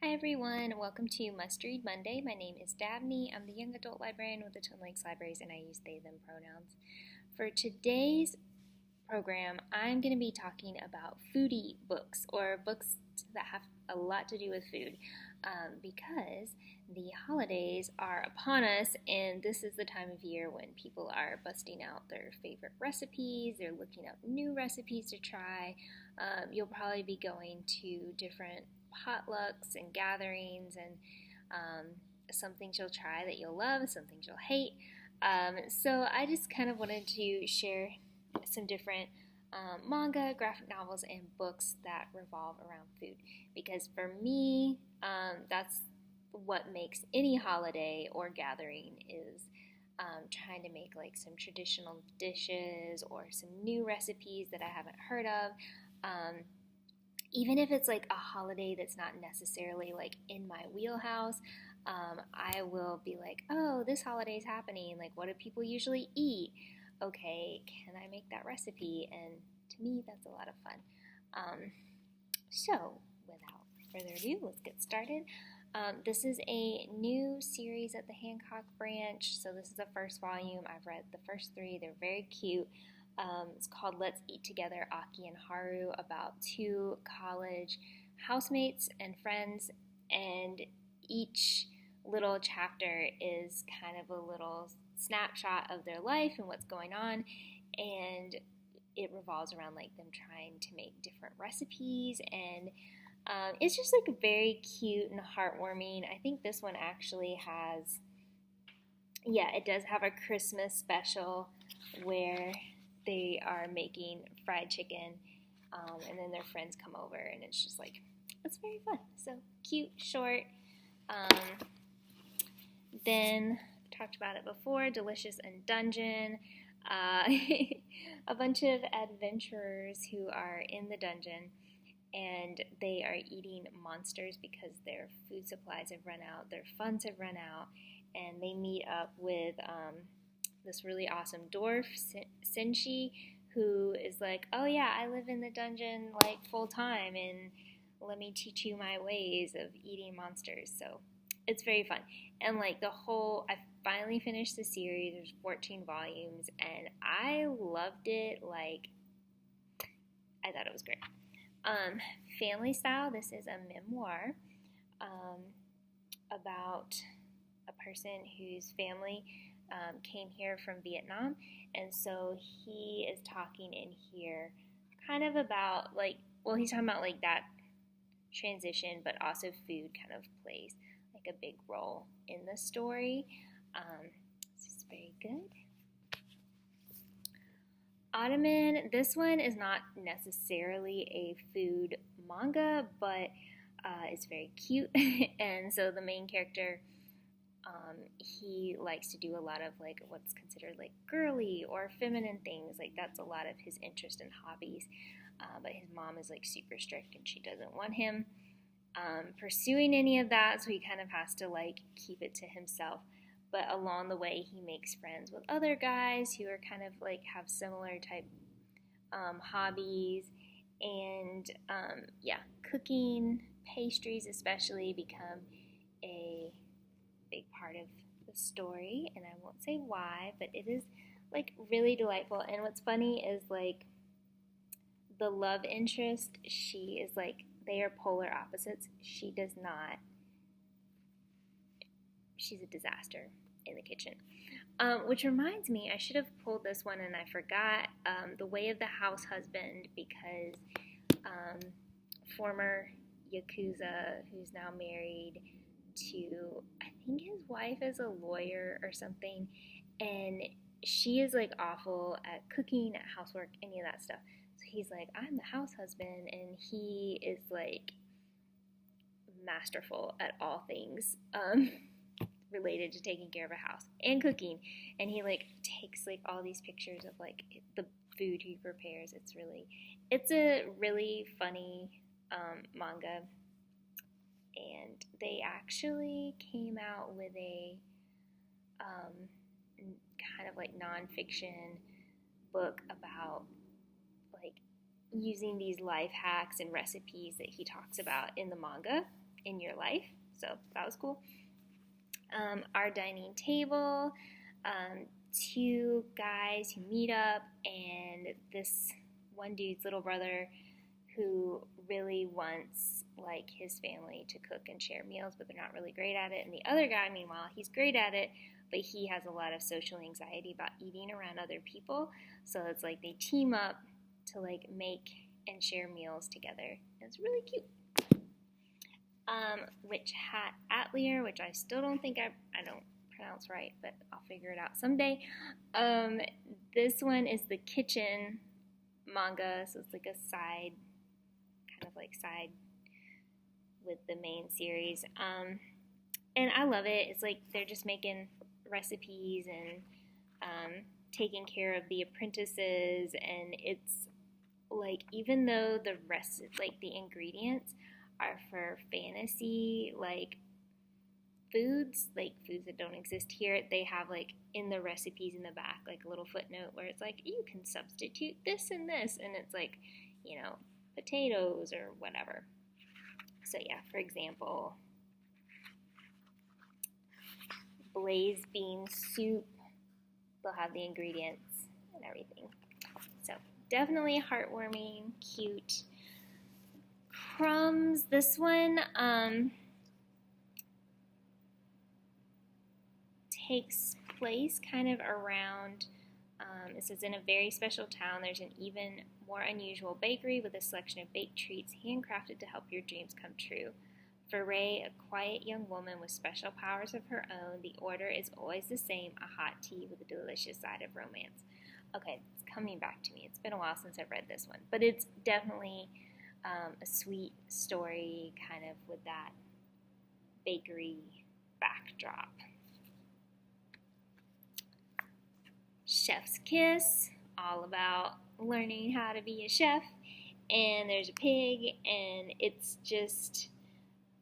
Hi everyone, welcome to Must Read Monday. My name is Dabney. I'm the young adult librarian with the Twin Lakes Libraries and I use they, them pronouns. For today's program, I'm going to be talking about foodie books or books that have a lot to do with food because the holidays are upon us and this is the time of year when people are busting out their favorite recipes, they're looking up new recipes to try. You'll probably be going to different potlucks and gatherings and some things you'll try that you'll love, some things you'll hate. So I just kind of wanted to share some different manga, graphic novels, and books that revolve around food. Because for me, that's what makes any holiday or gathering is trying to make like some traditional dishes or some new recipes that I haven't heard of. Even if it's like a holiday that's not necessarily like in my wheelhouse, I will be like, oh, this holiday is happening. Like, what do people usually eat? Okay, can I make that recipe? And to me, that's a lot of fun. So, without further ado, let's get started. This is a new series at the Hancock branch. So this is the first volume. I've read the first three. They're very cute. It's called Let's Eat Together, Aki and Haru, about two college housemates and friends, and each little chapter is kind of a little snapshot of their life and what's going on, and it revolves around like them trying to make different recipes, and it's just like very cute and heartwarming. I think this one actually has, it does have a Christmas special where they are making fried chicken, and then their friends come over, and it's just like, it's very fun. So cute, short. Then, talked about it before, Delicious and Dungeon. A bunch of adventurers who are in the dungeon, and they are eating monsters because their food supplies have run out, their funds have run out, and they meet up with this really awesome dwarf, Senshi, who is like, oh yeah, I live in the dungeon like full time and let me teach you my ways of eating monsters. So it's very fun. And like I finally finished the series. There's 14 volumes and I loved it. Like, I thought it was great. Family Style, this is a memoir about a person whose family came here from Vietnam, and so he is talking in here kind of about he's talking about like that transition, but also food kind of plays like a big role in the story. This is very good. Otomen, this one is not necessarily a food manga, but it's very cute, and so the main character, he likes to do a lot of like what's considered like girly or feminine things. Like that's a lot of his interest and hobbies. But his mom is like super strict and she doesn't want him pursuing any of that, so he kind of has to like keep it to himself. But along the way, he makes friends with other guys who are kind of like have similar type hobbies, and cooking, pastries especially become a big part of the story, and I won't say why, but it is like really delightful. And what's funny is like the love interest, she is like, they are polar opposites. She's a disaster in the kitchen. Which reminds me, I should have pulled this one and I forgot, The Way of the Househusband, because former Yakuza who's now married to, I think his wife is a lawyer or something, and she is like awful at cooking, at housework, any of that stuff. So he's like, I'm the house husband, and he is like masterful at all things related to taking care of a house and cooking, and he like takes like all these pictures of like the food he prepares. It's a really funny manga. And they actually came out with a kind of like nonfiction book about like using these life hacks and recipes that he talks about in the manga. in your life. So that was cool. Our dining table, two guys who meet up, and this one dude's little brother who really wants like his family to cook and share meals, but they're not really great at it. And the other guy, meanwhile, he's great at it, but he has a lot of social anxiety about eating around other people. So it's like they team up to like make and share meals together. It's really cute. Witch Hat Atelier, which I still don't think I don't pronounce right, but I'll figure it out someday. This one is the kitchen manga, so it's like a side with the main series. And I love it. It's like they're just making recipes and taking care of the apprentices, and it's like, even though the rest, like the ingredients are for fantasy, like foods that don't exist here, they have like in the recipes in the back, like a little footnote where it's like, you can substitute this and this, and it's like, you know, potatoes or whatever. So yeah, for example, blaze bean soup, they'll have the ingredients and everything. So definitely heartwarming, cute. Crumbs, this one takes place kind of around, it says, in a very special town, there's an even more unusual bakery with a selection of baked treats handcrafted to help your dreams come true. For Ray, a quiet young woman with special powers of her own, the order is always the same, a hot tea with a delicious side of romance. Okay, it's coming back to me. It's been a while since I've read this one, but it's definitely a sweet story, kind of with that bakery backdrop. Chef's Kiss, all about learning how to be a chef, and there's a pig, and it's just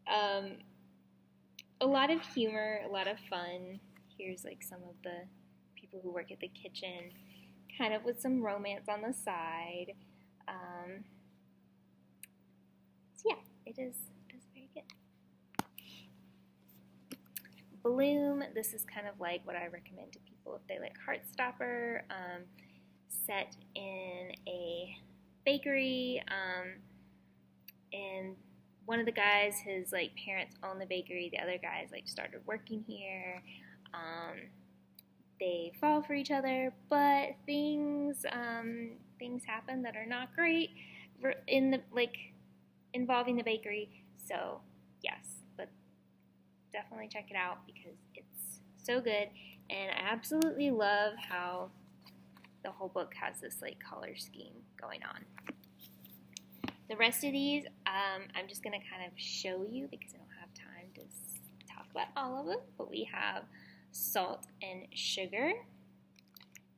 a lot of humor, a lot of fun. Here's like some of the people who work at the kitchen, kind of with some romance on the side. So yeah, it is very good. Bloom, this is kind of like what I recommend to people if they like Heartstopper, set in a bakery, and one of the guys, his like parents own the bakery, the other guys like started working here. They fall for each other, but things happen that are not great in the involving the bakery. So yes, but definitely check it out because it's so good, and I absolutely love how the whole book has this like color scheme going on. The rest of these, I'm just going to kind of show you because I don't have time to talk about all of them, but we have Salt and Sugar,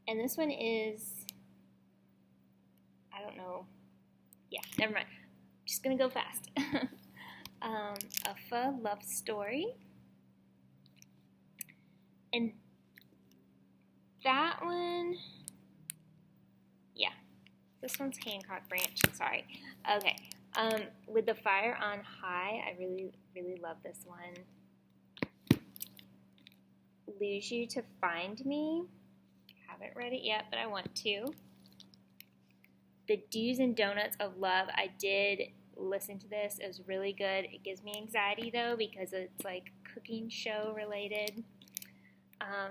and this one is, I don't know, yeah, never mind, I'm just going to go fast. A Pho Love Story, and that one, yeah, this one's Hancock Branch, sorry. Okay, with the Fire on High, I really, really love this one. Lose You to Find Me, haven't read it yet, but I want to. The Do's and Donuts of Love, I did listen to this, it was really good. It gives me anxiety though because it's like cooking show related.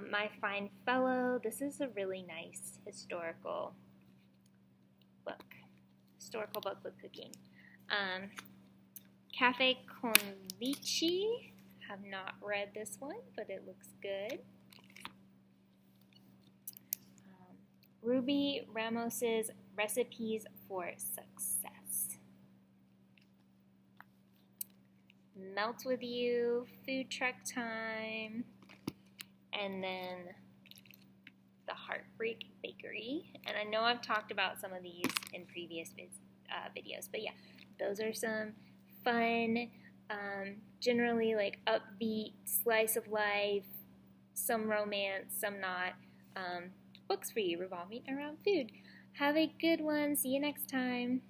My Fine Fellow, this is a really nice historical book with cooking. Cafe con Lychee, have not read this one, but it looks good. Ruby Ramos's Recipes for Success. Melt With You, Food Truck Time, and then The Heartbreak Bakery. And I know I've talked about some of these in previous videos, but yeah, those are some fun, generally like upbeat, slice of life, some romance, some not, books for you revolving around food. Have a good one. See you next time.